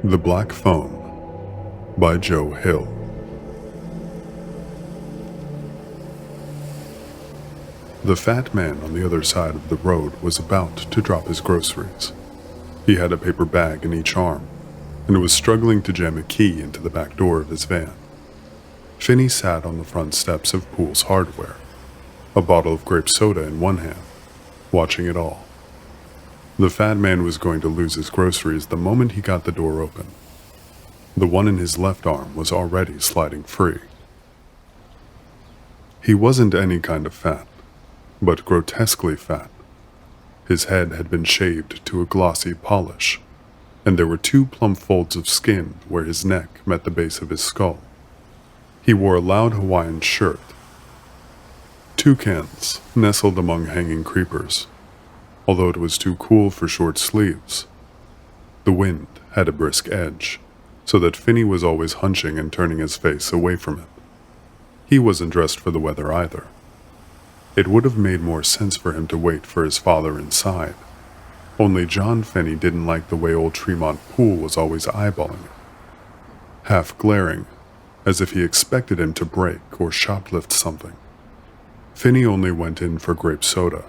The Black Phone by Joe Hill. The fat man on the other side of the road was about to drop his groceries. He had a paper bag in each arm and was struggling to jam a key into the back door of his van. Finney sat on the front steps of Poole's Hardware, a bottle of grape soda in one hand, watching it all. The fat man was going to lose his groceries the moment he got the door open. The one in his left arm was already sliding free. He wasn't any kind of fat, but grotesquely fat. His head had been shaved to a glossy polish, and there were two plump folds of skin where his neck met the base of his skull. He wore a loud Hawaiian shirt. Toucans nestled among hanging creepers, although it was too cool for short sleeves. The wind had a brisk edge, so that Finney was always hunching and turning his face away from it. He wasn't dressed for the weather either. It would have made more sense for him to wait for his father inside. Only John Finney didn't like the way old Tremont Poole was always eyeballing him, half glaring, as if he expected him to break or shoplift something. Finney only went in for grape soda,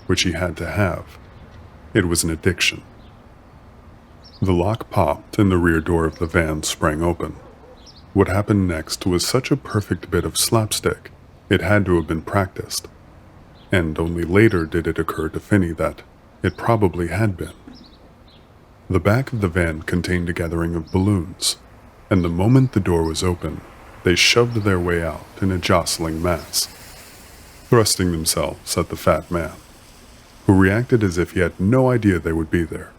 which he had to have. It was an addiction. The lock popped and the rear door of the van sprang open. What happened next was such a perfect bit of slapstick, it had to have been practiced. And only later did it occur to Finney that it probably had been. The back of the van contained a gathering of balloons, and the moment the door was open, they shoved their way out in a jostling mass, thrusting themselves at the fat man, who reacted as if he had no idea they would be there.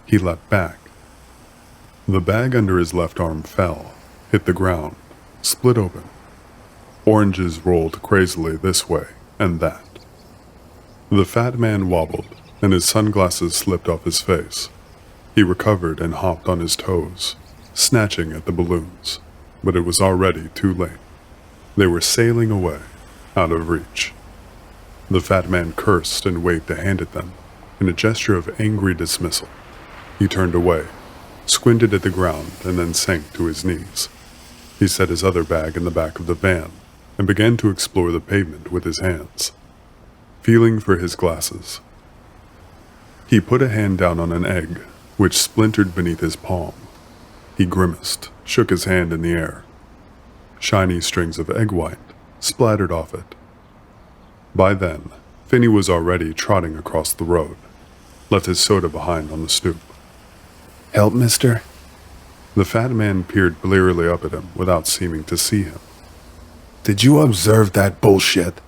He leapt back. The bag under his left arm fell, hit the ground, split open. Oranges rolled crazily this way and that. The fat man wobbled, and his sunglasses slipped off his face. He recovered and hopped on his toes, snatching at the balloons, but it was already too late. They were sailing away, out of reach. The fat man cursed and waved a hand at them, in a gesture of angry dismissal. He turned away, squinted at the ground, and then sank to his knees. He set his other bag in the back of the van and began to explore the pavement with his hands, feeling for his glasses. He put a hand down on an egg, which splintered beneath his palm. He grimaced, shook his hand in the air. Shiny strings of egg white splattered off it. By then, Finney was already trotting across the road, left his soda behind on the stoop. "Help, mister?" The fat man peered blearily up at him without seeming to see him. "Did you observe that bullshit?"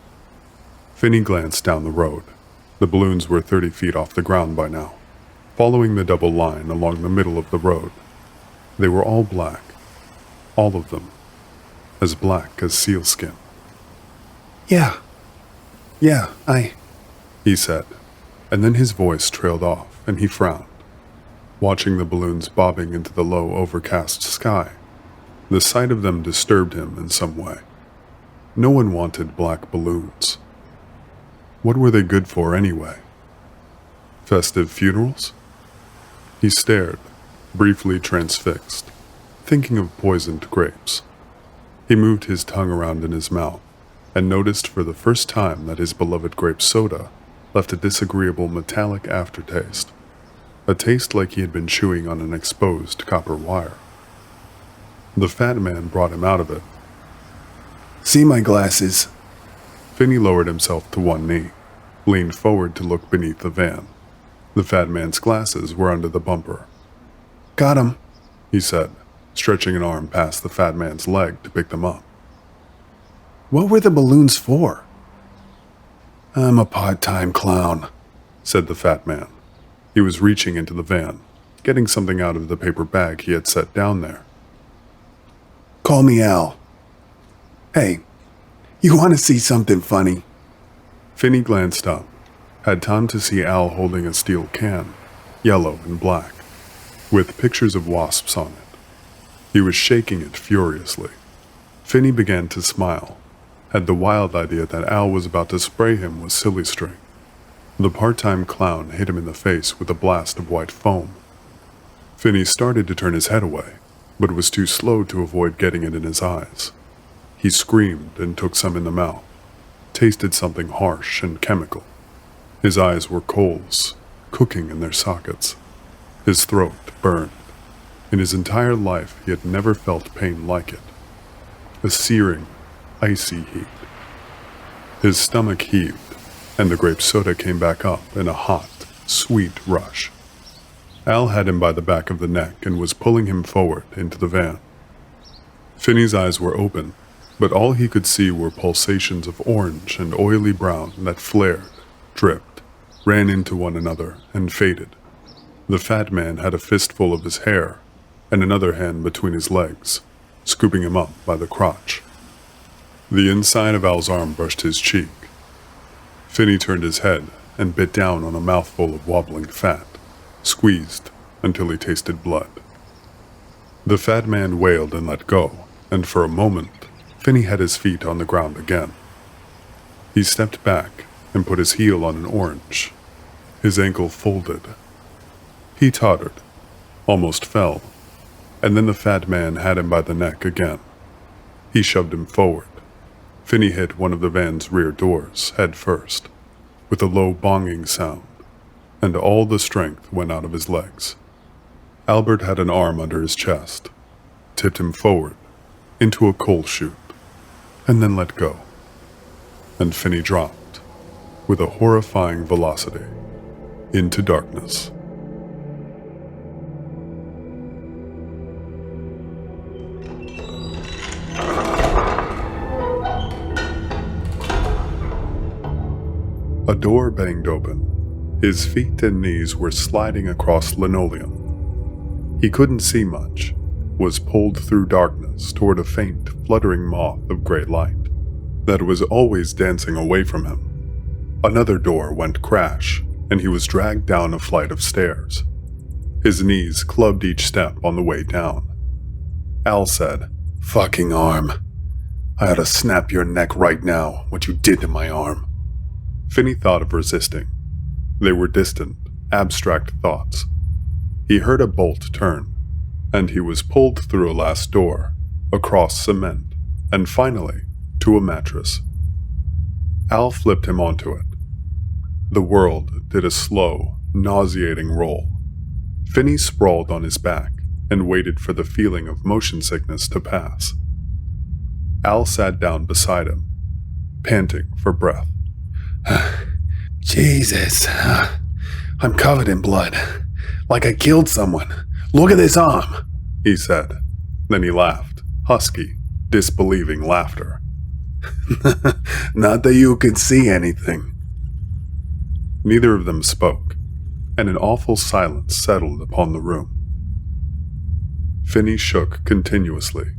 Finney glanced down the road. The balloons were 30 feet off the ground by now, following the double line along the middle of the road. They were all black, all of them, as black as sealskin. Yeah, he said, and then his voice trailed off and he frowned, watching the balloons bobbing into the low, overcast sky. The sight of them disturbed him in some way. No one wanted black balloons. What were they good for anyway? Festive funerals? He stared, briefly transfixed, thinking of poisoned grapes. He moved his tongue around in his mouth and noticed for the first time that his beloved grape soda left a disagreeable metallic aftertaste, a taste like he had been chewing on an exposed copper wire. The fat man brought him out of it. "See my glasses?" Finney lowered himself to one knee, leaned forward to look beneath the van. The fat man's glasses were under the bumper. "Got 'em," he said, stretching an arm past the fat man's leg to pick them up. "What were the balloons for?" "I'm a part-time clown," said the fat man. He was reaching into the van, getting something out of the paper bag he had set down there. "Call me Al. Hey, you want to see something funny?" Finney glanced up, had time to see Al holding a steel can, yellow and black, with pictures of wasps on it. He was shaking it furiously. Finney began to smile, had the wild idea that Al was about to spray him with silly string. The part-time clown hit him in the face with a blast of white foam. Finney started to turn his head away, but was too slow to avoid getting it in his eyes. He screamed and took some in the mouth, tasted something harsh and chemical. His eyes were coals, cooking in their sockets. His throat burned. In his entire life, he had never felt pain like it. A searing, icy heat. His stomach heaved, and the grape soda came back up in a hot, sweet rush. Al had him by the back of the neck and was pulling him forward into the van. Finney's eyes were open, but all he could see were pulsations of orange and oily brown that flared, dripped, ran into one another, and faded. The fat man had a fistful of his hair and another hand between his legs, scooping him up by the crotch. The inside of Al's arm brushed his cheek. Finney turned his head and bit down on a mouthful of wobbling fat, squeezed until he tasted blood. The fat man wailed and let go, and for a moment, Finney had his feet on the ground again. He stepped back and put his heel on an orange. His ankle folded. He tottered, almost fell, and then the fat man had him by the neck again. He shoved him forward. Finney hit one of the van's rear doors, head first, with a low bonging sound, and all the strength went out of his legs. Albert had an arm under his chest, tipped him forward, into a coal chute, and then let go. And Finney dropped, with a horrifying velocity, into darkness. A door banged open. His feet and knees were sliding across linoleum. He couldn't see much, was pulled through darkness toward a faint, fluttering moth of gray light that was always dancing away from him. Another door went crash, and he was dragged down a flight of stairs. His knees clubbed each step on the way down. Al said, "Fucking arm. I ought to snap your neck right now, what you did to my arm." Finney thought of resisting. They were distant, abstract thoughts. He heard a bolt turn, and he was pulled through a last door, across cement, and finally, to a mattress. Al flipped him onto it. The world did a slow, nauseating roll. Finney sprawled on his back and waited for the feeling of motion sickness to pass. Al sat down beside him, panting for breath. "Jesus, I'm covered in blood, like I killed someone. Look at this arm," he said. Then he laughed, husky, disbelieving laughter. "Not that you could see anything." Neither of them spoke, and an awful silence settled upon the room. Finney shook continuously,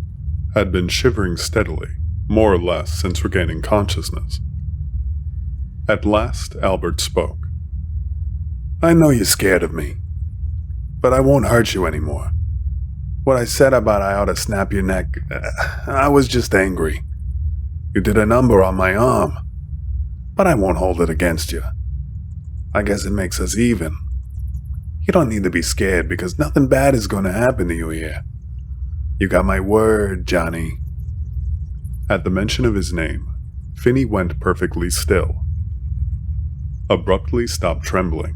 had been shivering steadily, more or less since regaining consciousness. At last, Albert spoke. "I know you're scared of me, but I won't hurt you anymore. What I said about I ought to snap your neck, I was just angry. You did a number on my arm, but I won't hold it against you. I guess it makes us even. You don't need to be scared because nothing bad is going to happen to you here. You got my word, Johnny." At the mention of his name, Finney went perfectly still. Abruptly stopped trembling.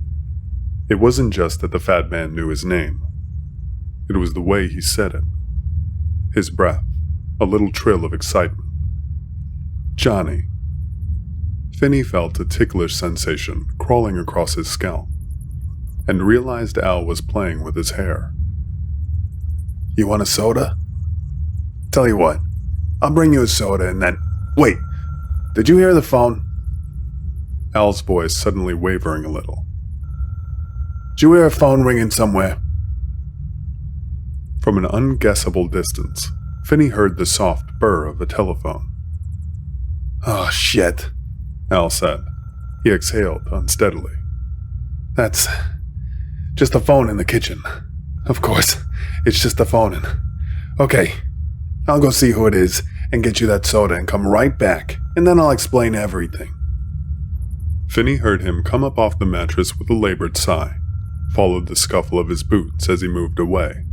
It wasn't just that the fat man knew his name. It was the way he said it. His breath, a little trill of excitement. "Johnny." Finney felt a ticklish sensation crawling across his scalp, and realized Al was playing with his hair. "You want a soda? Tell you what, I'll bring you a soda and then... Wait, did you hear the phone?" Al's voice suddenly wavering a little. "Did you hear a phone ringing somewhere?" From an unguessable distance, Finney heard the soft burr of a telephone. "Oh, shit," Al said. He exhaled unsteadily. "That's just the phone in the kitchen. Of course, it's just the phone and... Okay, I'll go see who it is and get you that soda and come right back, and then I'll explain everything." Finney heard him come up off the mattress with a labored sigh. followed the scuffle of his boots as he moved away.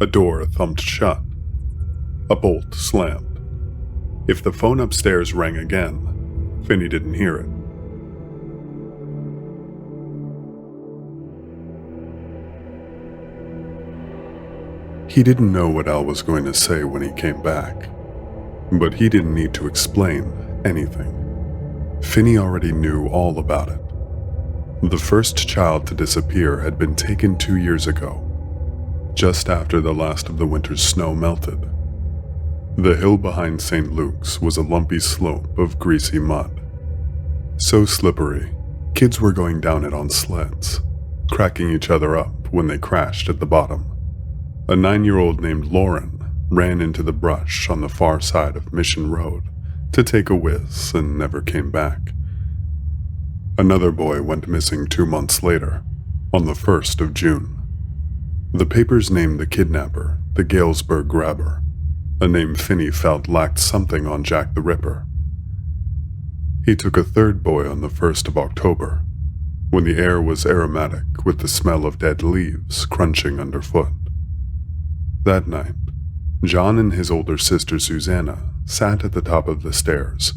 A door thumped shut. A bolt slammed. If the phone upstairs rang again, Finney didn't hear it. He didn't know what Al was going to say when he came back, but he didn't need to explain anything. Finney already knew all about it. The first child to disappear had been taken 2 years ago, just after the last of the winter's snow melted. The hill behind St. Luke's was a lumpy slope of greasy mud. So slippery, kids were going down it on sleds, cracking each other up when they crashed at the bottom. A 9-year-old named Lauren ran into the brush on the far side of Mission Road to take a whiz and never came back. Another boy went missing 2 months later, on the 1st of June. The papers named the kidnapper the Galesburg Grabber, a name Finney felt lacked something on Jack the Ripper. He took a third boy on the 1st of October, when the air was aromatic with the smell of dead leaves crunching underfoot. That night, John and his older sister Susanna sat at the top of the stairs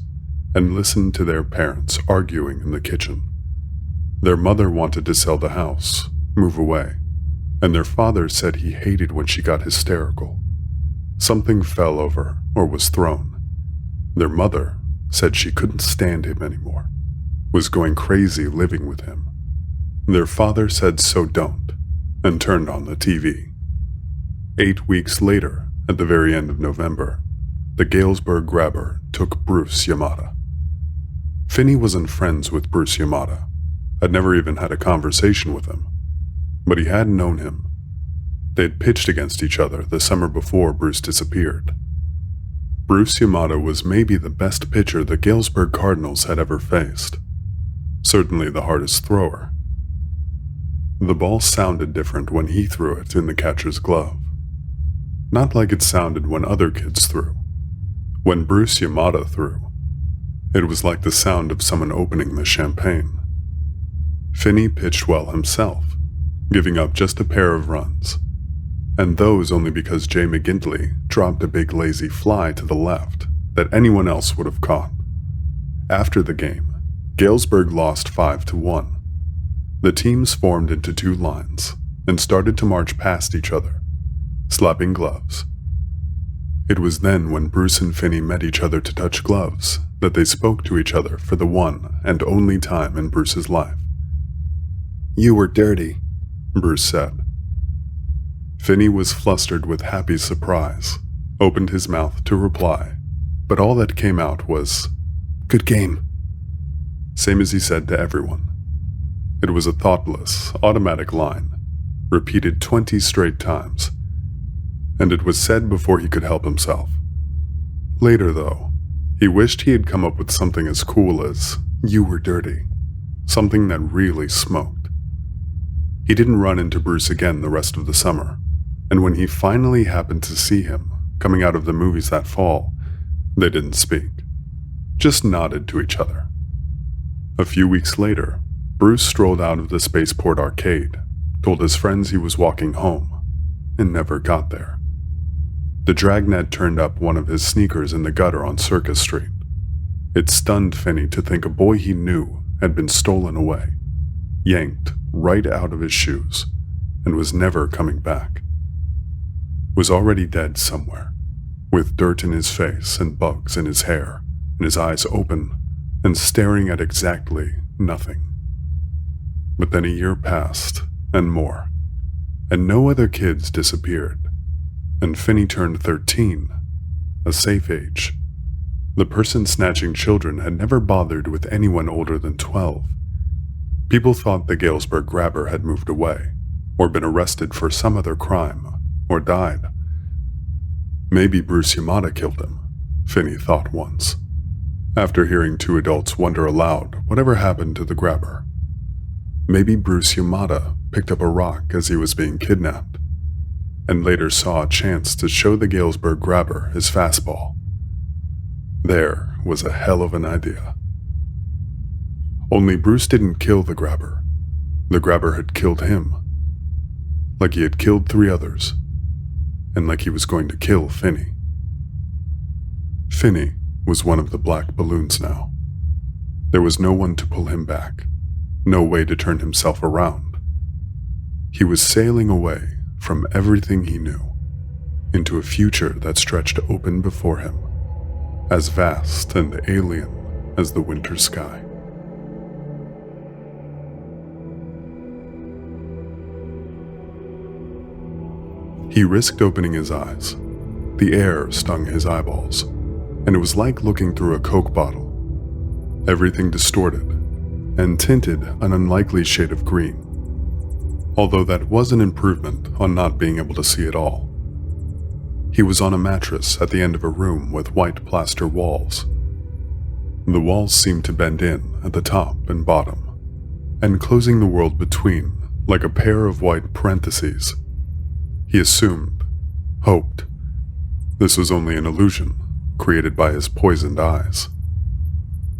and listened to their parents arguing in the kitchen. Their mother wanted to sell the house, move away, and their father said he hated when she got hysterical. Something fell over or was thrown. Their mother said she couldn't stand him anymore, was going crazy living with him. Their father said so don't, and turned on the TV. 8 weeks later, at the very end of November, the Galesburg Grabber took Bruce Yamada. Finney wasn't friends with Bruce Yamada, had never even had a conversation with him, but he had known him. They'd pitched against each other the summer before Bruce disappeared. Bruce Yamada was maybe the best pitcher the Galesburg Cardinals had ever faced, certainly the hardest thrower. The ball sounded different when he threw it in the catcher's glove. Not like it sounded when other kids threw. When Bruce Yamada threw, it was like the sound of someone opening the champagne. Finney pitched well himself, giving up just a pair of runs, and those only because Jay McGintley dropped a big lazy fly to the left that anyone else would have caught. After the game, Galesburg lost 5-1. The teams formed into 2 lines and started to march past each other, slapping gloves. It was then when Bruce and Finney met each other to touch gloves that they spoke to each other for the one and only time in Bruce's life. "You were dirty," Bruce said. Finney was flustered with happy surprise, opened his mouth to reply, but all that came out was, "Good game," same as he said to everyone. It was a thoughtless, automatic line, repeated 20 straight times, and it was said before he could help himself. Later, though, he wished he had come up with something as cool as, "You were dirty," something that really smoked. He didn't run into Bruce again the rest of the summer, and when he finally happened to see him coming out of the movies that fall, they didn't speak, just nodded to each other. A few weeks later, Bruce strolled out of the Spaceport arcade, told his friends he was walking home, and never got there. The dragnet turned up one of his sneakers in the gutter on Circus Street. It stunned Finney to think a boy he knew had been stolen away, yanked right out of his shoes, and was never coming back. Was already dead somewhere, with dirt in his face and bugs in his hair, and his eyes open and staring at exactly nothing. But then a year passed, and more, and no other kids disappeared, and Finney turned 13, a safe age. The person snatching children had never bothered with anyone older than 12. People thought the Galesburg Grabber had moved away, or been arrested for some other crime, or died. Maybe Bruce Yamada killed him, Finney thought once, after hearing 2 adults wonder aloud whatever happened to the grabber. Maybe Bruce Yamada picked up a rock as he was being kidnapped, and later saw a chance to show the Galesburg Grabber his fastball. There was a hell of an idea. Only Bruce didn't kill the grabber. The grabber had killed him. like he had killed 3 others, and like he was going to kill Finney. Finney was one of the black balloons now. There was no one to pull him back, no way to turn himself around. He was sailing away from everything he knew, into a future that stretched open before him, as vast and alien as the winter sky. He risked opening his eyes. The air stung his eyeballs, and it was like looking through a Coke bottle. Everything distorted and tinted an unlikely shade of green, although that was an improvement on not being able to see at all. He was on a mattress at the end of a room with white plaster walls. The walls seemed to bend in at the top and bottom, enclosing the world between like a pair of white parentheses. He assumed, hoped, this was only an illusion created by his poisoned eyes.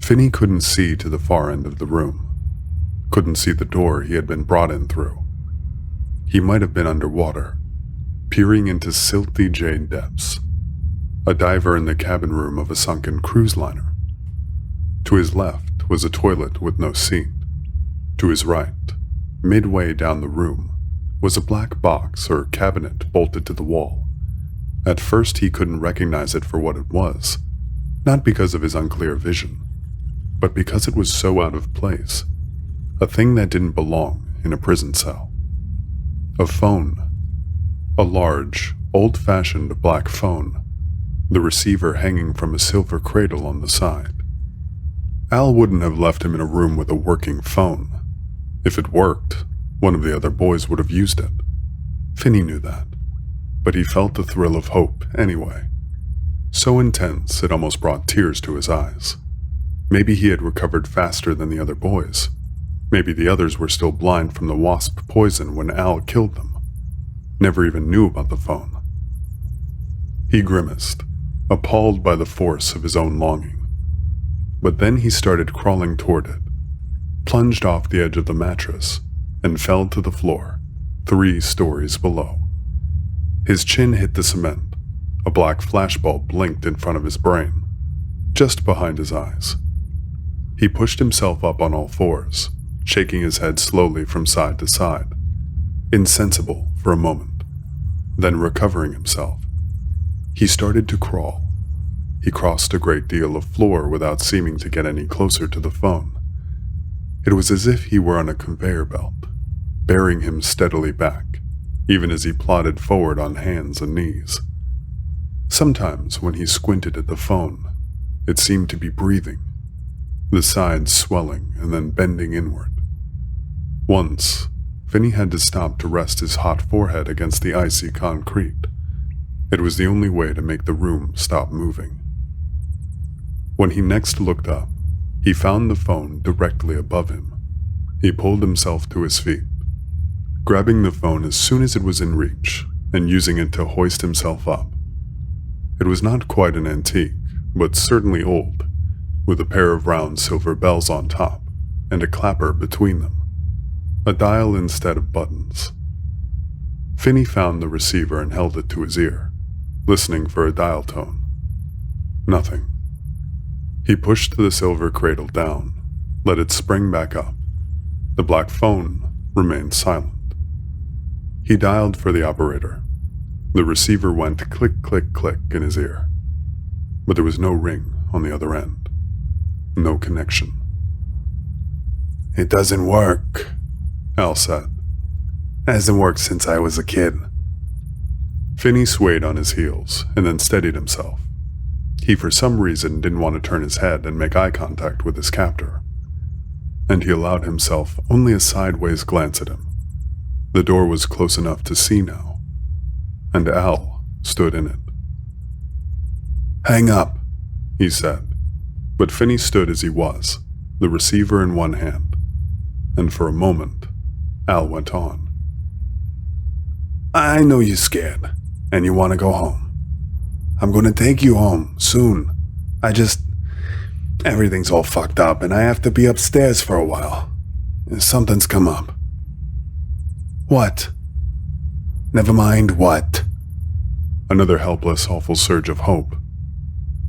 Finney couldn't see to the far end of the room, couldn't see the door he had been brought in through. He might have been underwater, peering into silty jade depths, a diver in the cabin room of a sunken cruise liner. To his left was a toilet with no seat. To his right, midway down the room, was a black box or cabinet bolted to the wall. At first he couldn't recognize it for what it was, not because of his unclear vision, but because it was so out of place, a thing that didn't belong in a prison cell. A phone, a large, old-fashioned black phone, the receiver hanging from a silver cradle on the side. Al wouldn't have left him in a room with a working phone. If it worked, one of the other boys would have used it. Finney knew that, but he felt the thrill of hope anyway. So intense it almost brought tears to his eyes. Maybe he had recovered faster than the other boys. Maybe the others were still blind from the wasp poison when Al killed them. Never even knew about the phone. He grimaced, appalled by the force of his own longing. But then he started crawling toward it, plunged off the edge of the mattress, and fell to the floor, 3 stories below. His chin hit the cement. A black flashbulb blinked in front of his brain, just behind his eyes. He pushed himself up on all 4s, shaking his head slowly from side to side, insensible for a moment, then recovering himself. He started to crawl. He crossed a great deal of floor without seeming to get any closer to the phone. It was as if he were on a conveyor belt, bearing him steadily back, even as he plodded forward on hands and knees. Sometimes when he squinted at the phone, it seemed to be breathing, the sides swelling and then bending inward. Once, Finney had to stop to rest his hot forehead against the icy concrete. It was the only way to make the room stop moving. When he next looked up, he found the phone directly above him. He pulled himself to his feet, grabbing the phone as soon as it was in reach and using it to hoist himself up. It was not quite an antique, but certainly old, with a pair of round silver bells on top and a clapper between them, a dial instead of buttons. Finney found the receiver and held it to his ear, listening for a dial tone. Nothing. He pushed the silver cradle down, let it spring back up. The black phone remained silent. He dialed for the operator. The receiver went click, click, click in his ear, but there was no ring on the other end. No connection. "It doesn't work," Al said. "It hasn't worked since I was a kid." Finney swayed on his heels and then steadied himself. He for some reason didn't want to turn his head and make eye contact with his captor, and he allowed himself only a sideways glance at him. The door was close enough to see now, and Al stood in it. "Hang up," he said, but Finney stood as he was, the receiver in one hand, and for a moment, Al went on. "I know you're scared, and you want to go home. I'm going to take you home, soon. Everything's all fucked up, and I have to be upstairs for a while. Something's come up." "What?" Never mind what? Another helpless, awful surge of hope.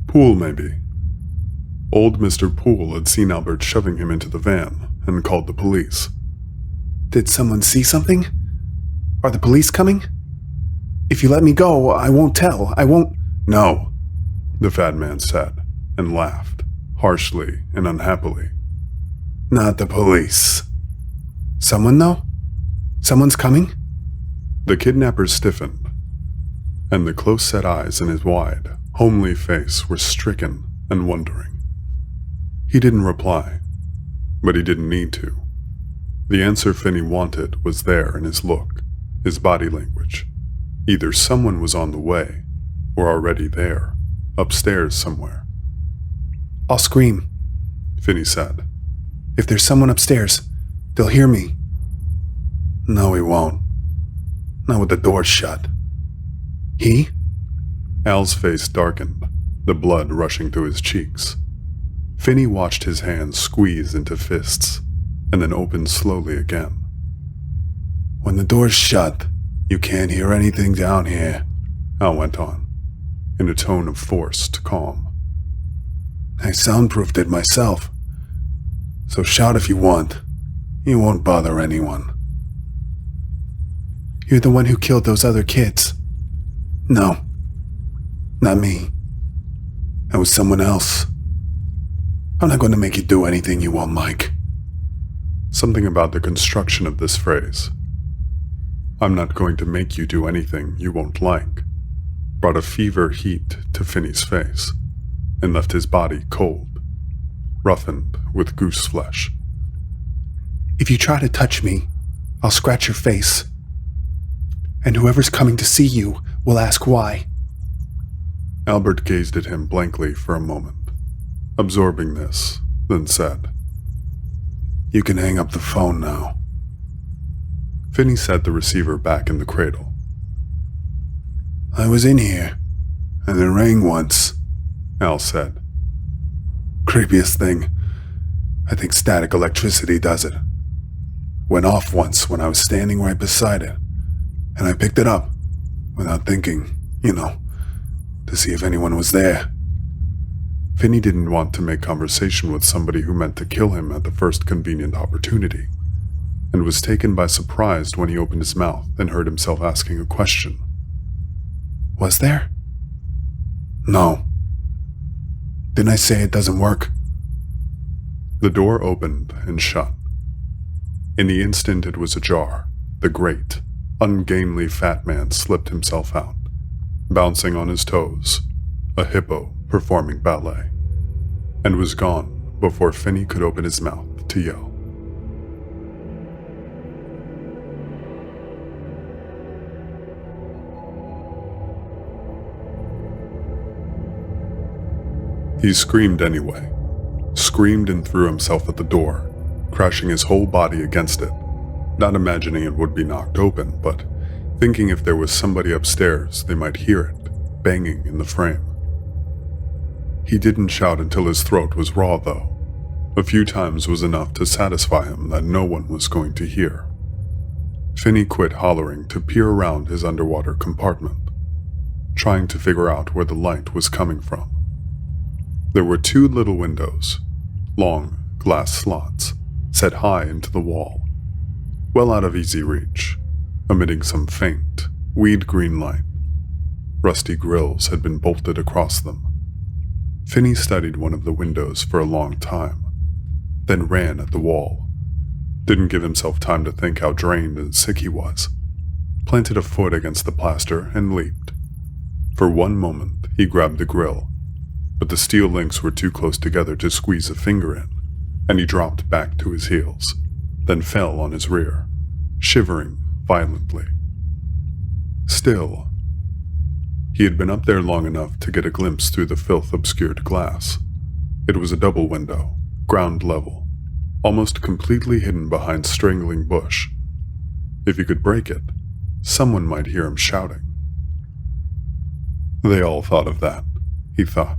Poole, maybe. Old Mr. Poole had seen Albert shoving him into the van and called the police. Did someone see something? Are the police coming? If you let me go, I won't tell. I won't. No, the fat man said, and laughed, harshly and unhappily. Not the police. Someone, though? Someone's coming? The kidnapper stiffened, and the close-set eyes in his wide, homely face were stricken and wondering. He didn't reply, but he didn't need to. The answer Finney wanted was there in his look, his body language. Either someone was on the way, or already there, upstairs somewhere. I'll scream, Finney said. If there's someone upstairs, they'll hear me. No, he won't. Not with the door shut. He? Al's face darkened, the blood rushing through his cheeks. Finney watched his hands squeeze into fists, and then open slowly again. When the door's shut, you can't hear anything down here, Al went on, in a tone of forced calm. I soundproofed it myself, so shout if you want. You won't bother anyone. You're the one who killed those other kids. No, not me. That was someone else. I'm not going to make you do anything you won't like. Something about the construction of this phrase, I'm not going to make you do anything you won't like, brought a fever heat to Finney's face and left his body cold, roughened with goose flesh. If you try to touch me, I'll scratch your face. And whoever's coming to see you will ask why. Albert gazed at him blankly for a moment, absorbing this, then said, You can hang up the phone now. Finney set the receiver back in the cradle. I was in here, and it rang once, Al said. Creepiest thing. I think static electricity does it. Went off once when I was standing right beside it, and I picked it up, without thinking, to see if anyone was there. Finney didn't want to make conversation with somebody who meant to kill him at the first convenient opportunity, and was taken by surprise when he opened his mouth and heard himself asking a question. Was there? No. Didn't I say it doesn't work? The door opened and shut. In the instant it was ajar, the great, ungainly fat man slipped himself out, bouncing on his toes, a hippo performing ballet, and was gone before Finney could open his mouth to yell. He screamed anyway, screamed and threw himself at the door, crashing his whole body against it, not imagining it would be knocked open, but thinking if there was somebody upstairs they might hear it, banging in the frame. He didn't shout until his throat was raw, though. A few times was enough to satisfy him that no one was going to hear. Finney quit hollering to peer around his underwater compartment, trying to figure out where the light was coming from. There were two little windows, long glass slots, set high into the wall, well out of easy reach, emitting some faint, weed-green light. Rusty grills had been bolted across them. Finney studied one of the windows for a long time, then ran at the wall. Didn't give himself time to think how drained and sick he was. Planted a foot against the plaster and leaped. For one moment, he grabbed the grill, but the steel links were too close together to squeeze a finger in, and he dropped back to his heels, then fell on his rear, shivering violently. Still, he had been up there long enough to get a glimpse through the filth-obscured glass. It was a double window, ground level, almost completely hidden behind strangling bush. If he could break it, someone might hear him shouting. They all thought of that, he thought.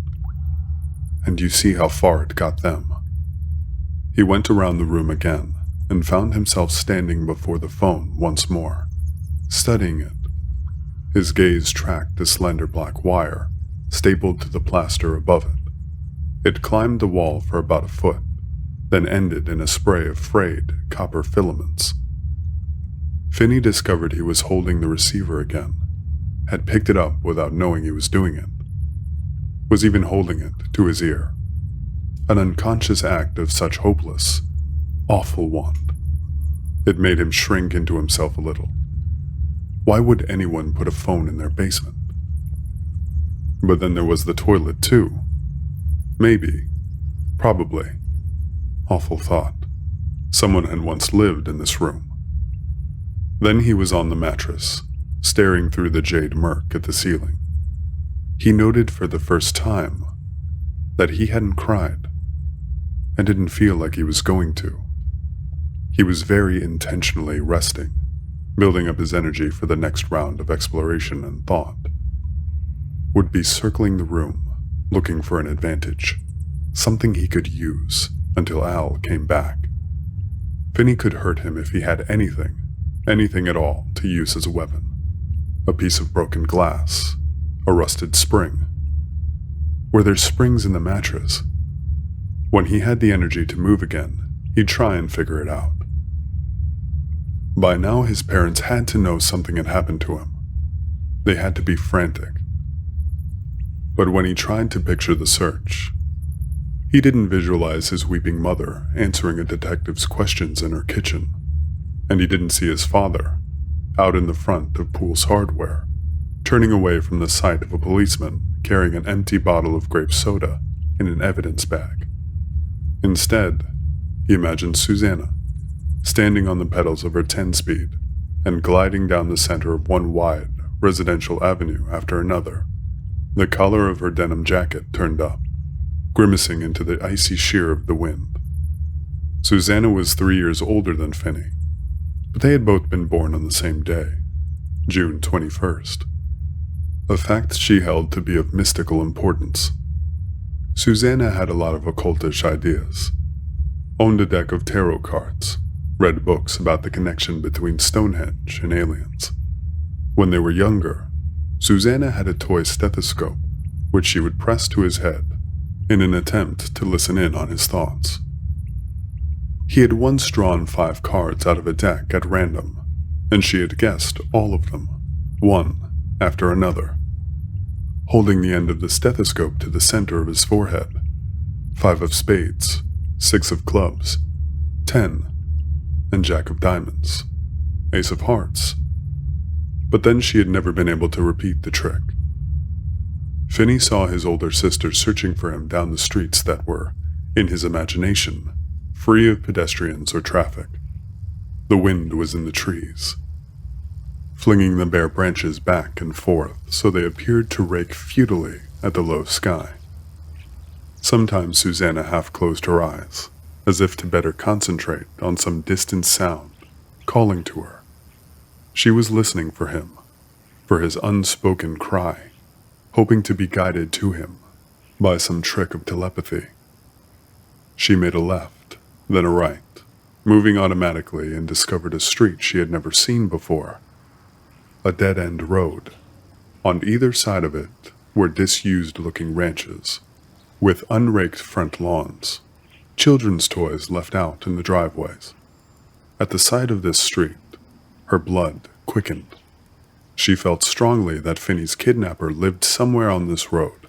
And you see how far it got them. He went around the room again and found himself standing before the phone once more, studying it His gaze tracked the slender black wire stapled to the plaster above it. It climbed the wall for about a foot, then ended in a spray of frayed copper filaments. Finney discovered he was holding the receiver again, had picked it up without knowing he was doing it, was even holding it to his ear. An unconscious act of such hopeless, awful want. It made him shrink into himself a little. Why would anyone put a phone in their basement? But then there was the toilet too. Maybe, probably. Awful thought. Someone had once lived in this room. Then he was on the mattress, staring through the jade murk at the ceiling. He noted for the first time that he hadn't cried and didn't feel like he was going to. He was very intentionally resting, building up his energy for the next round of exploration and thought. Would be circling the room, looking for an advantage, something he could use until Al came back. Finney could hurt him if he had anything at all to use as a weapon. A piece of broken glass, a rusted spring. Were there springs in the mattress? When he had the energy to move again, he'd try and figure it out. By now his parents had to know something had happened to him. They had to be frantic. But when he tried to picture the search, he didn't visualize his weeping mother answering a detective's questions in her kitchen, and he didn't see his father, out in the front of Poole's Hardware, turning away from the sight of a policeman carrying an empty bottle of grape soda in an evidence bag. Instead, he imagined Susanna, standing on the pedals of her 10-speed and gliding down the center of one wide residential avenue after another, the collar of her denim jacket turned up, grimacing into the icy sheer of the wind. Susanna was 3 years older than Finney, but they had both been born on the same day, June 21st, a fact she held to be of mystical importance. Susanna had a lot of occultish ideas, owned a deck of tarot cards, read books about the connection between Stonehenge and aliens. When they were younger, Susanna had a toy stethoscope, which she would press to his head in an attempt to listen in on his thoughts. He had once drawn 5 cards out of a deck at random, and she had guessed all of them, one after another, holding the end of the stethoscope to the center of his forehead. 5 of spades, 6 of clubs, 10, and Jack of diamonds, Ace of hearts. But then she had never been able to repeat the trick. Finney saw his older sister searching for him down the streets that were, in his imagination, free of pedestrians or traffic. The wind was in the trees, flinging the bare branches back and forth so they appeared to rake futilely at the low sky. Sometimes Susanna half closed her eyes, as if to better concentrate on some distant sound calling to her. She was listening for him, for his unspoken cry, hoping to be guided to him by some trick of telepathy. She made a left, then a right, moving automatically, and discovered a street she had never seen before. A dead-end road. On either side of it were disused-looking ranches, with unraked front lawns, children's toys left out in the driveways. At the sight of this street, her blood quickened. She felt strongly that Finney's kidnapper lived somewhere on this road.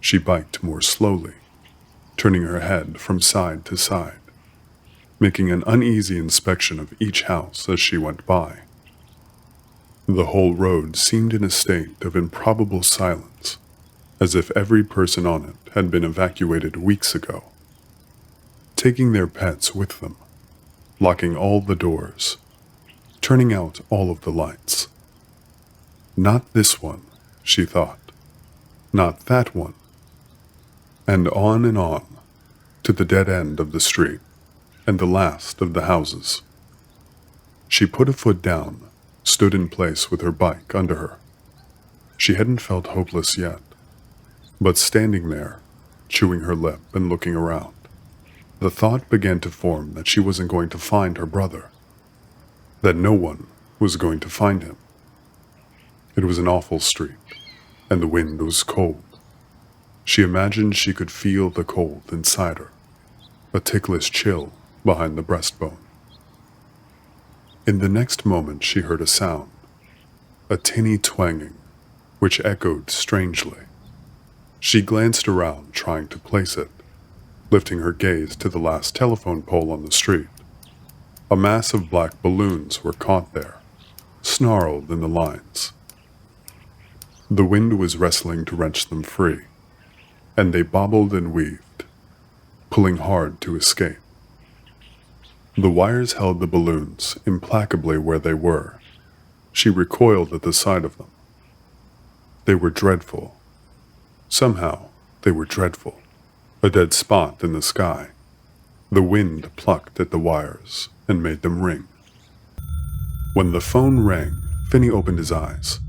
She biked more slowly, turning her head from side to side, making an uneasy inspection of each house as she went by. The whole road seemed in a state of improbable silence, as if every person on it had been evacuated weeks ago, taking their pets with them, locking all the doors, turning out all of the lights. Not this one, she thought. Not that one. And on, to the dead end of the street, and the last of the houses. She put a foot down, stood in place with her bike under her. She hadn't felt hopeless yet, but standing there, chewing her lip and looking around, the thought began to form that she wasn't going to find her brother, that no one was going to find him. It was an awful street, and the wind was cold. She imagined she could feel the cold inside her, a ticklish chill behind the breastbone. In the next moment she heard a sound, a tinny twanging, which echoed strangely. She glanced around, trying to place it, lifting her gaze to the last telephone pole on the street. A mass of black balloons were caught there, snarled in the lines. The wind was wrestling to wrench them free, and they bobbled and weaved, pulling hard to escape. The wires held the balloons implacably where they were. She recoiled at the sight of them. They were dreadful. Somehow, they were dreadful. A dead spot in the sky. The wind plucked at the wires and made them ring. When the phone rang, Finney opened his eyes.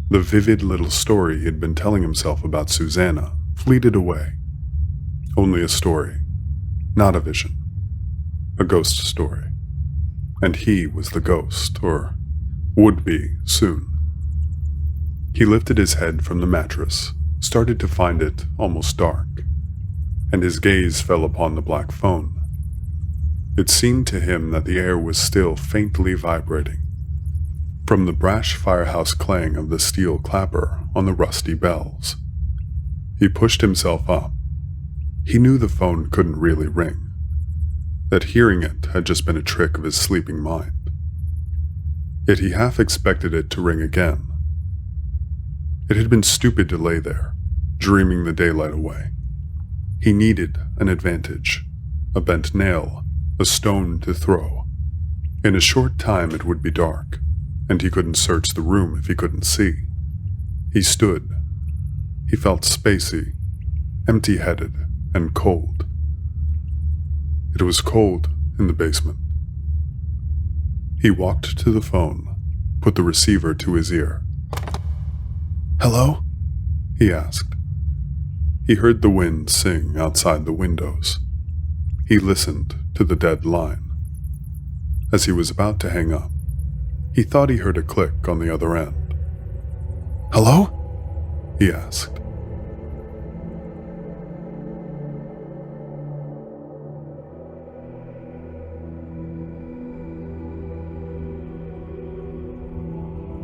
The vivid little story he had been telling himself about Susanna fleeted away. Only a story, not a vision. A ghost story. And he was the ghost, or would be soon. He lifted his head from the mattress, started to find it almost dark, and his gaze fell upon the black phone. It seemed to him that the air was still faintly vibrating, from the brash firehouse clang of the steel clapper on the rusty bells. He pushed himself up. He knew the phone couldn't really ring, that hearing it had just been a trick of his sleeping mind. Yet he half expected it to ring again. It had been stupid to lay there, dreaming the daylight away. He needed an advantage, a bent nail, a stone to throw. In a short time it would be dark, and he couldn't search the room if he couldn't see. He stood. He felt spacey, empty-headed, and cold. It was cold in the basement. He walked to the phone, put the receiver to his ear. "Hello?" he asked. He heard the wind sing outside the windows. He listened to the dead line. As he was about to hang up, he thought he heard a click on the other end. "Hello?" he asked.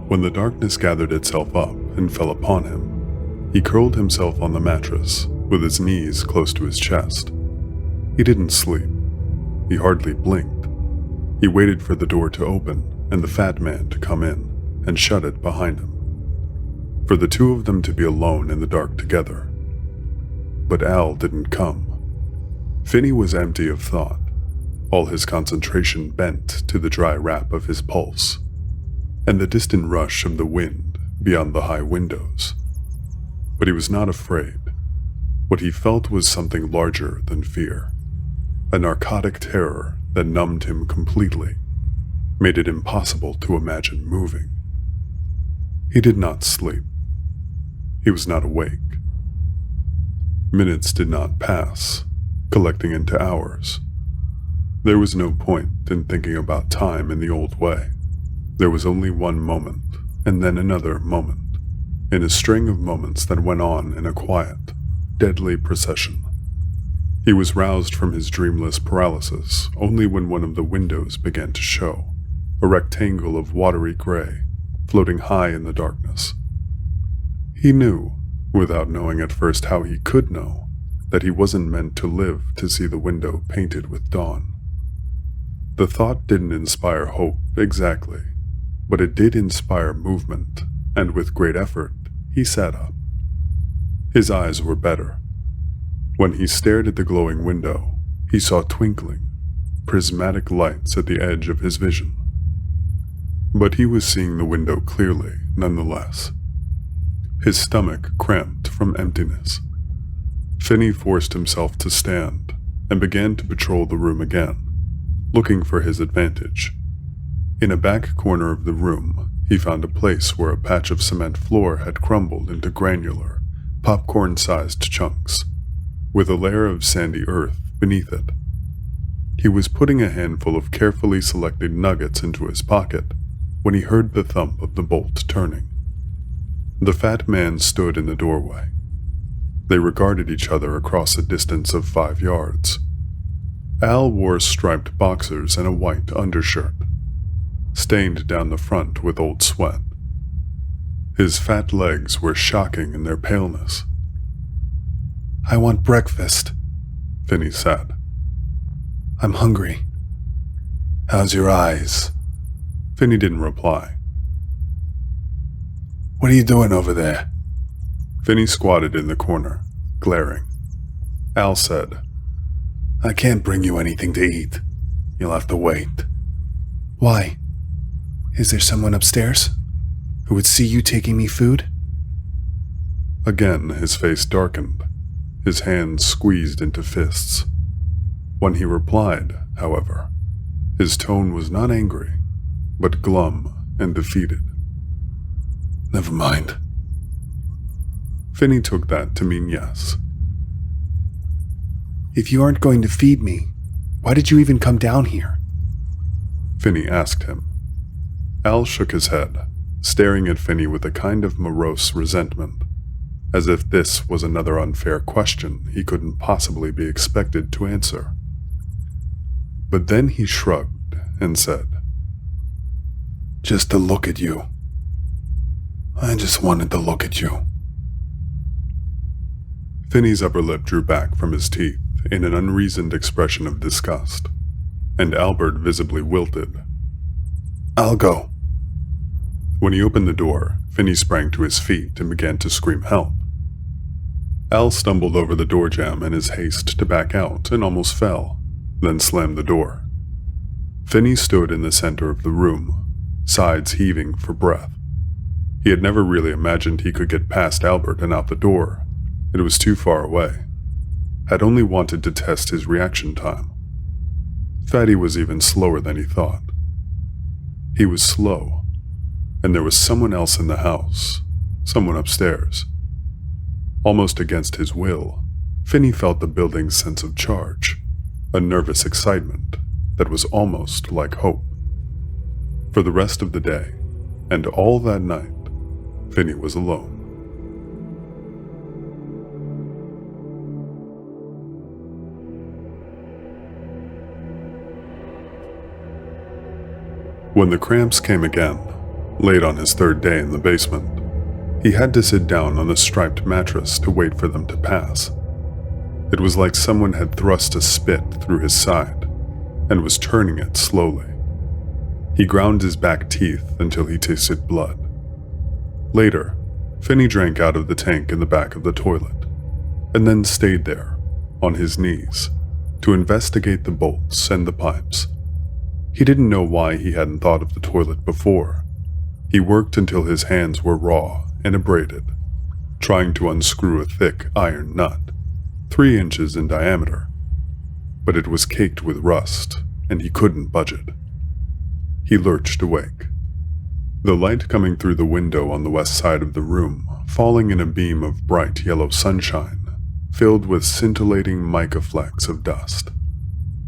When the darkness gathered itself up and fell upon him, he curled himself on the mattress with his knees close to his chest. He didn't sleep. He hardly blinked. He waited for the door to open and the fat man to come in and shut it behind him, for the two of them to be alone in the dark together. But Al didn't come. Finney was empty of thought, all his concentration bent to the dry rap of his pulse and the distant rush of the wind beyond the high windows. But he was not afraid. What he felt was something larger than fear, a narcotic terror that numbed him completely, made it impossible to imagine moving. He did not sleep. He was not awake. Minutes did not pass, collecting into hours. There was no point in thinking about time in the old way. There was only one moment, and then another moment, in a string of moments that went on in a quiet, deadly procession. He was roused from his dreamless paralysis only when one of the windows began to show, a rectangle of watery gray, floating high in the darkness. He knew, without knowing at first how he could know, that he wasn't meant to live to see the window painted with dawn. The thought didn't inspire hope exactly, but it did inspire movement, and with great effort, he sat up. His eyes were better. When he stared at the glowing window, he saw twinkling, prismatic lights at the edge of his vision. But he was seeing the window clearly, nonetheless. His stomach cramped from emptiness. Finney forced himself to stand and began to patrol the room again, looking for his advantage. In a back corner of the room, he found a place where a patch of cement floor had crumbled into granular, popcorn-sized chunks, with a layer of sandy earth beneath it. He was putting a handful of carefully selected nuggets into his pocket when he heard the thump of the bolt turning. The fat man stood in the doorway. They regarded each other across a distance of 5 yards. Al wore striped boxers and a white undershirt, stained down the front with old sweat. His fat legs were shocking in their paleness. "I want breakfast," Finney said. "I'm hungry." "How's your eyes?" Finney didn't reply. "What are you doing over there?" Finney squatted in the corner, glaring. Al said, "I can't bring you anything to eat. You'll have to wait." "Why? Is there someone upstairs who would see you taking me food?" Again, his face darkened, his hands squeezed into fists. When he replied, however, his tone was not angry, but glum and defeated. "Never mind." Finney took that to mean yes. "If you aren't going to feed me, why did you even come down here?" Finney asked him. Al shook his head, staring at Finney with a kind of morose resentment, as if this was another unfair question he couldn't possibly be expected to answer. But then he shrugged and said, "Just to look at you. I just wanted to look at you." Finney's upper lip drew back from his teeth in an unreasoned expression of disgust, and Albert visibly wilted. "I'll go." When he opened the door, Finney sprang to his feet and began to scream help. Al stumbled over the door jamb in his haste to back out and almost fell, then slammed the door. Finney stood in the center of the room, sides heaving for breath. He had never really imagined he could get past Albert and out the door. It was too far away. Had only wanted to test his reaction time. Fatty was even slower than he thought. He was slow, and there was someone else in the house, someone upstairs. Almost against his will, Finney felt the building sense of charge, a nervous excitement that was almost like hope. For the rest of the day, and all that night, Finney was alone. When the cramps came again, late on his 3rd day in the basement, he had to sit down on a striped mattress to wait for them to pass. It was like someone had thrust a spit through his side and was turning it slowly. He ground his back teeth until he tasted blood. Later, Finney drank out of the tank in the back of the toilet, and then stayed there, on his knees, to investigate the bolts and the pipes. He didn't know why he hadn't thought of the toilet before. He worked until his hands were raw and abraded, trying to unscrew a thick iron nut, 3 inches in diameter. But it was caked with rust, and he couldn't budge it. He lurched awake. The light coming through the window on the west side of the room, falling in a beam of bright yellow sunshine, filled with scintillating mica flecks of dust.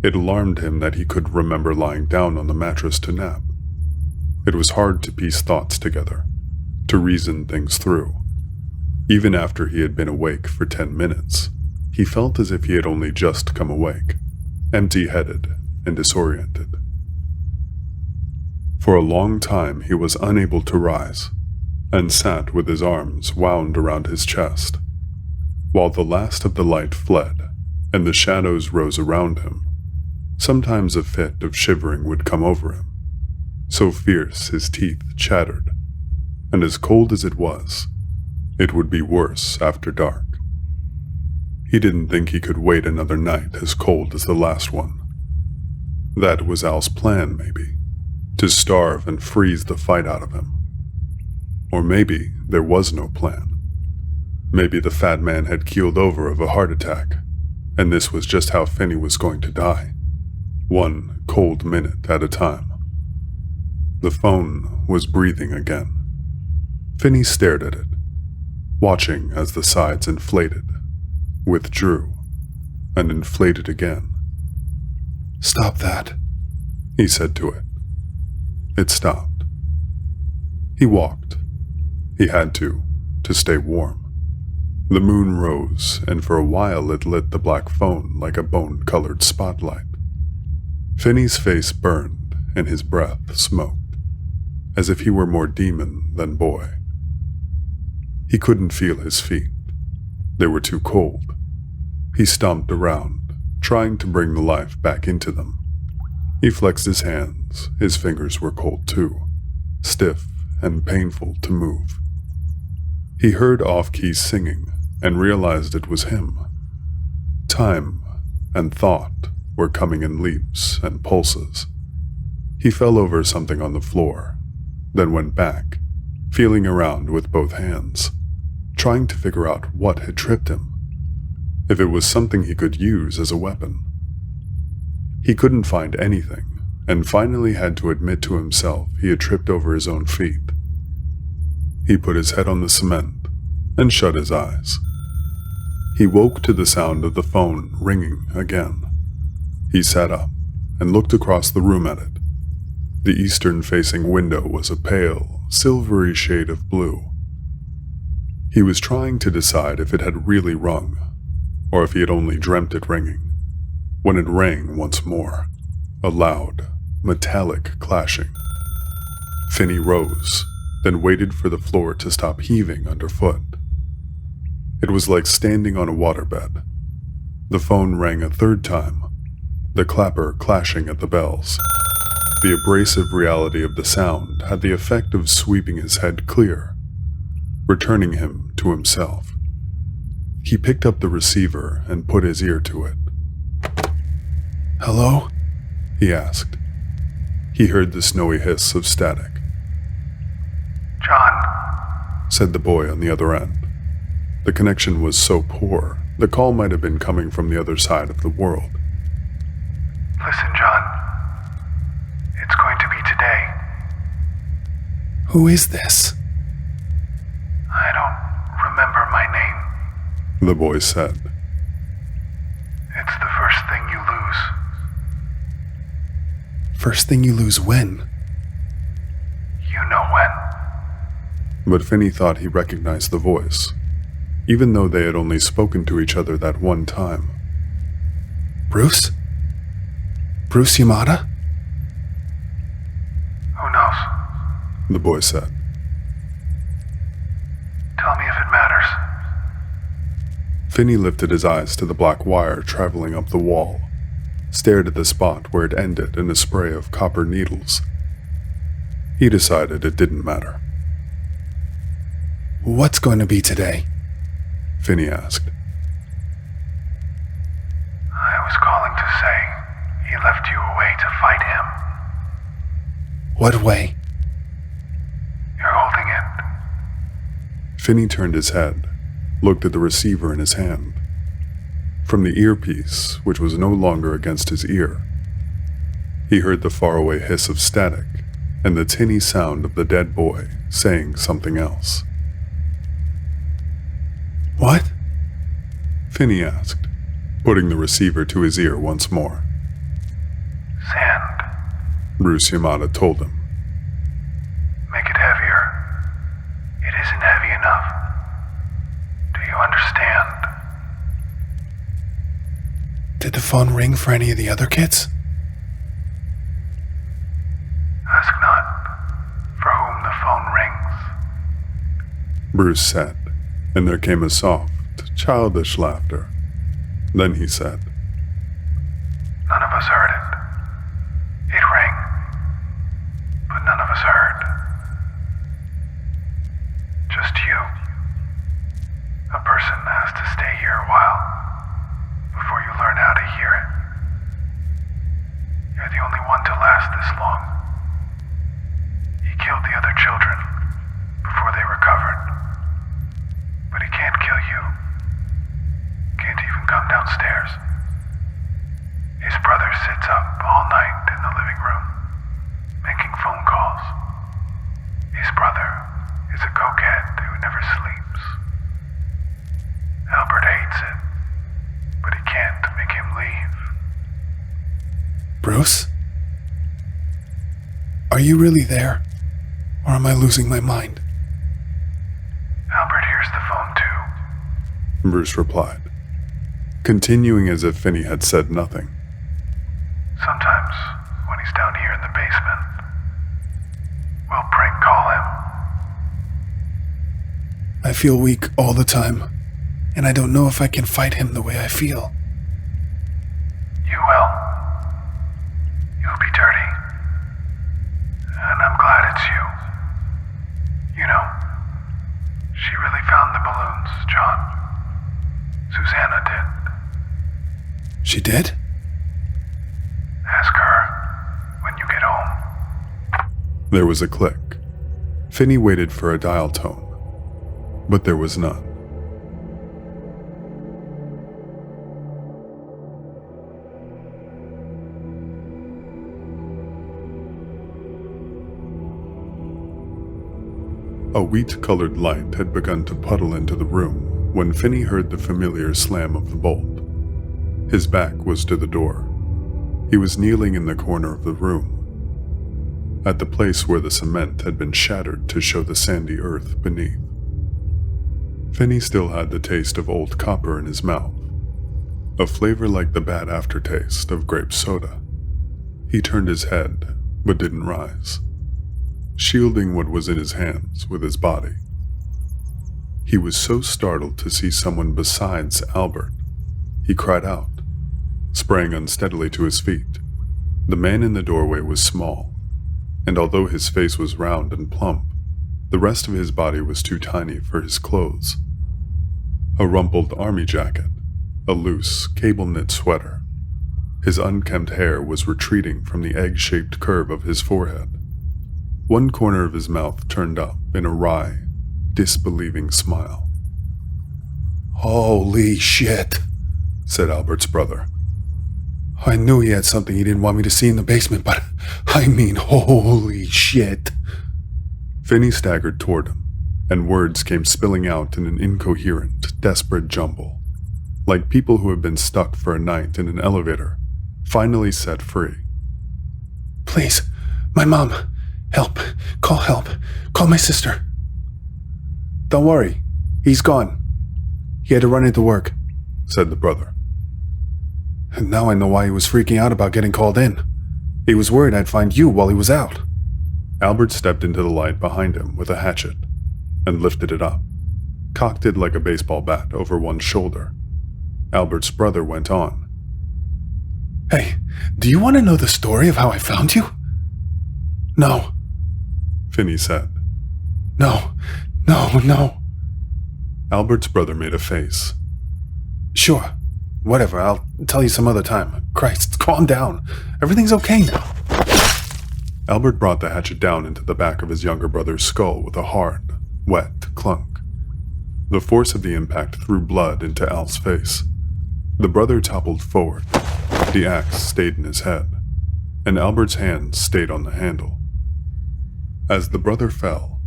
It alarmed him that he could remember lying down on the mattress to nap. It was hard to piece thoughts together, to reason things through. Even after he had been awake for 10 minutes, he felt as if he had only just come awake, empty-headed and disoriented. For a long time he was unable to rise, and sat with his arms wound around his chest. While the last of the light fled, and the shadows rose around him, sometimes a fit of shivering would come over him, so fierce his teeth chattered, and as cold as it was, it would be worse after dark. He didn't think he could wait another night as cold as the last one. That was Al's plan, maybe, to starve and freeze the fight out of him. Or maybe there was no plan. Maybe the fat man had keeled over of a heart attack, and this was just how Finney was going to die, 1 cold minute at a time. The phone was breathing again. Finney stared at it, watching as the sides inflated, withdrew, and inflated again. "Stop that," he said to it. It stopped. He walked. He had to, to stay warm. The moon rose, and for a while it lit the black phone like a bone-colored spotlight. Finney's face burned, and his breath smoked, as if he were more demon than boy. He couldn't feel his feet. They were too cold. He stomped around, trying to bring the life back into them. He flexed his hands. His fingers were cold too, stiff and painful to move. He heard off-key singing and realized it was him. Time and thought were coming in leaps and pulses. He fell over something on the floor, then went back, feeling around with both hands, trying to figure out what had tripped him, if it was something he could use as a weapon. He couldn't find anything, and finally had to admit to himself he had tripped over his own feet. He put his head on the cement and shut his eyes. He woke to the sound of the phone ringing again. He sat up and looked across the room at it. The eastern-facing window was a pale, silvery shade of blue. He was trying to decide if it had really rung, or if he had only dreamt it ringing, when it rang once more, a loud, metallic clashing. Finney rose, then waited for the floor to stop heaving underfoot. It was like standing on a waterbed. The phone rang a third time, the clapper clashing at the bells. The abrasive reality of the sound had the effect of sweeping his head clear, returning him to himself. He picked up the receiver and put his ear to it. Hello? He asked. He heard the snowy hiss of static. John, said the boy on the other end. The connection was so poor, the call might have been coming from the other side of the world. listen, John. It's going to be today. Who is this? I don't remember my name. The boy said. It's the first thing you lose. First thing you lose when? You know when. But Finney thought he recognized the voice, even though they had only spoken to each other that one time. Bruce? Bruce Yamada? Who knows? The boy said. Tell me if it matters. Finney lifted his eyes to the black wire traveling up the wall, stared at the spot where it ended in a spray of copper needles. He decided it didn't matter. What's going to be today? Finney asked. I was calling to say he left you away to fight him. What way? You're holding it. Finney turned his head, looked at the receiver in his hand. From the earpiece, which was no longer against his ear, he heard the faraway hiss of static and the tinny sound of the dead boy saying something else. What? Finney asked, putting the receiver to his ear once more. Sand. Bruce Yamada told him. Make it heavier. It isn't heavy enough. Do you understand? Did the phone ring for any of the other kids? Ask not for whom the phone rings. Bruce said, and there came a soft, childish laughter. Then he said, None of us heard it. It rang, but none of us heard. Just you. A person has to stay here a while before you learn how to hear it. You're the only one to last this long. He killed the other children before they recovered. But he can't kill you. Can't even come downstairs. His brother sits up all night in the living room, making phone calls. His brother is a cokehead who never sleeps. Albert hates it, but he can't make him leave. Bruce? Are you really there? Or am I losing my mind? Albert hears Bruce replied, continuing as if Finney had said nothing. Sometimes, when he's down here in the basement, we'll prank call him. I feel weak all the time, and I don't know if I can fight him the way I feel. You will. You'll be dirty. And I'm glad it's you. You know, she really found the balloons, John. Susanna did. She did? Ask her when you get home. There was a click. Finney waited for a dial tone, but there was none. A wheat-colored light had begun to puddle into the room when Finney heard the familiar slam of the bolt. His back was to the door. He was kneeling in the corner of the room, at the place where the cement had been shattered to show the sandy earth beneath. Finney still had the taste of old copper in his mouth, a flavor like the bad aftertaste of grape soda. He turned his head, but didn't rise, shielding what was in his hands with his body. He was so startled to see someone besides Albert, he cried out, sprang unsteadily to his feet. The man in the doorway was small, and although his face was round and plump, the rest of his body was too tiny for his clothes. A rumpled army jacket, a loose, cable-knit sweater. His unkempt hair was retreating from the egg-shaped curve of his forehead. One corner of his mouth turned up in a wry, disbelieving smile. Holy shit, said Albert's brother. I knew he had something he didn't want me to see in the basement, but I mean, holy shit. Finney staggered toward him, and words came spilling out in an incoherent, desperate jumble, like people who have been stuck for a night in an elevator, finally set free. Please, my mom, help, call my sister. Don't worry, he's gone. He had to run into work, said the brother. And now I know why he was freaking out about getting called in. He was worried I'd find you while he was out. Albert stepped into the light behind him with a hatchet and lifted it up, cocked it like a baseball bat over one shoulder. Albert's brother went on. Hey, do you want to know the story of how I found you? No, Finney said. No. Albert's brother made a face. Sure, whatever, I'll tell you some other time. Christ, calm down. Everything's okay now. Albert brought the hatchet down into the back of his younger brother's skull with a hard, wet clunk. The force of the impact threw blood into Al's face. The brother toppled forward. The axe stayed in his head, and Albert's hands stayed on the handle. As the brother fell,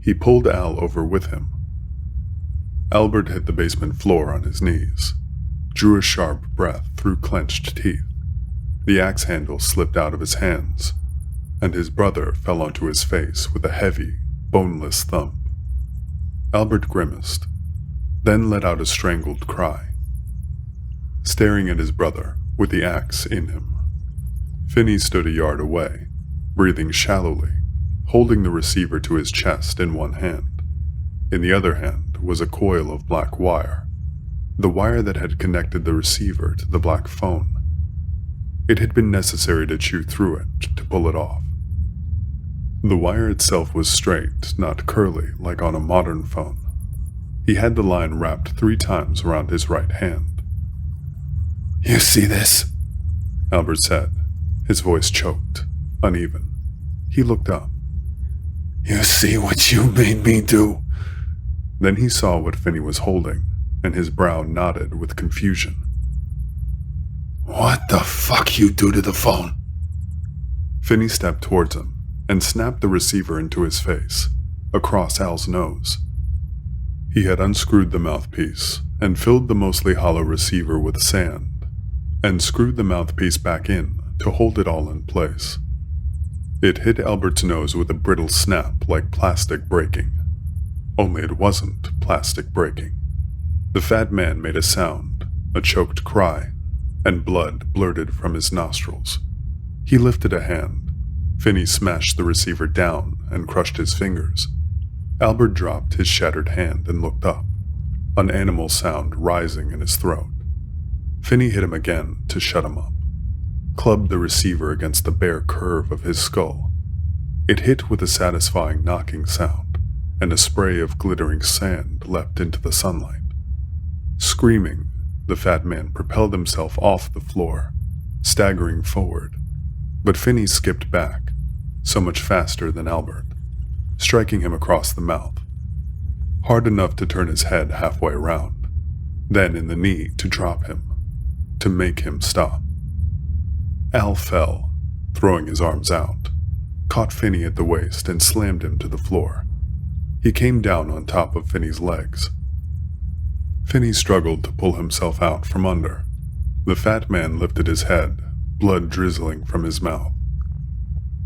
he pulled Al over with him. Albert hit the basement floor on his knees, drew a sharp breath through clenched teeth. The axe handle slipped out of his hands, and his brother fell onto his face with a heavy, boneless thump. Albert grimaced, then let out a strangled cry, staring at his brother with the axe in him. Finney stood a yard away, breathing shallowly, holding the receiver to his chest in one hand. In the other hand was a coil of black wire, the wire that had connected the receiver to the black phone. It had been necessary to chew through it to pull it off. The wire itself was straight, not curly like on a modern phone. He had the line wrapped 3 times around his right hand. You see this? Albert said, his voice choked, uneven. He looked up. You see what you made me do? Then he saw what Finney was holding, and his brow knotted with confusion. What the fuck you do to the phone? Finney stepped towards him and snapped the receiver into his face, across Al's nose. He had unscrewed the mouthpiece and filled the mostly hollow receiver with sand, and screwed the mouthpiece back in to hold it all in place. It hit Albert's nose with a brittle snap like plastic breaking. Only it wasn't plastic breaking. The fat man made a sound, a choked cry, and blood blurted from his nostrils. He lifted a hand. Finney smashed the receiver down and crushed his fingers. Albert dropped his shattered hand and looked up, an animal sound rising in his throat. Finney hit him again to shut him up, clubbed the receiver against the bare curve of his skull. It hit with a satisfying knocking sound, and a spray of glittering sand leapt into the sunlight. Screaming, the fat man propelled himself off the floor, staggering forward, but Finney skipped back, so much faster than Albert, striking him across the mouth, hard enough to turn his head halfway around, then in the knee to drop him, to make him stop. Al fell, throwing his arms out, caught Finney at the waist and slammed him to the floor. He came down on top of Finney's legs. Finney struggled to pull himself out from under. The fat man lifted his head, blood drizzling from his mouth,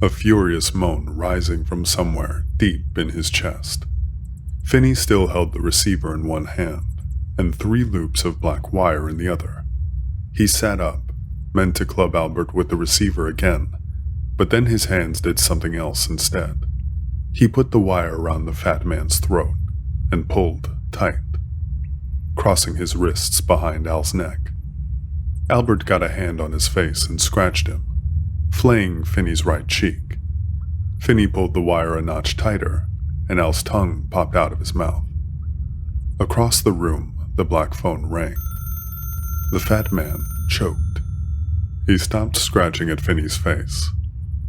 a furious moan rising from somewhere deep in his chest. Finney still held the receiver in one hand and 3 loops of black wire in the other. He sat up, meant to club Albert with the receiver again, but then his hands did something else instead. He put the wire around the fat man's throat and pulled tight, crossing his wrists behind Al's neck. Albert got a hand on his face and scratched him, flaying Finney's right cheek. Finney pulled the wire a notch tighter, and Al's tongue popped out of his mouth. Across the room, the black phone rang. The fat man choked. He stopped scratching at Finney's face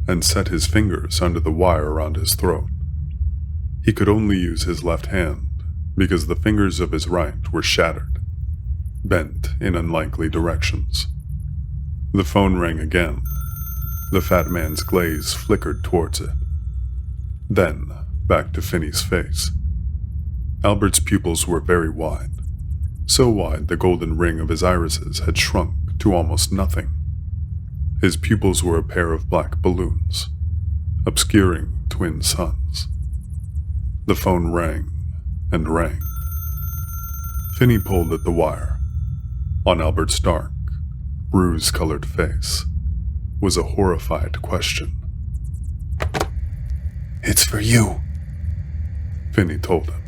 and set his fingers under the wire around his throat. He could only use his left hand because the fingers of his right were shattered, bent in unlikely directions. The phone rang again. The fat man's glaze flickered towards it. Then, back to Finney's face. Albert's pupils were very wide, so wide the golden ring of his irises had shrunk to almost nothing. His pupils were a pair of black balloons, obscuring twin suns. The phone rang and rang. Finney pulled at the wire. On Albert's dark, bruise-colored face was a horrified question. "It's for you," Finney told him.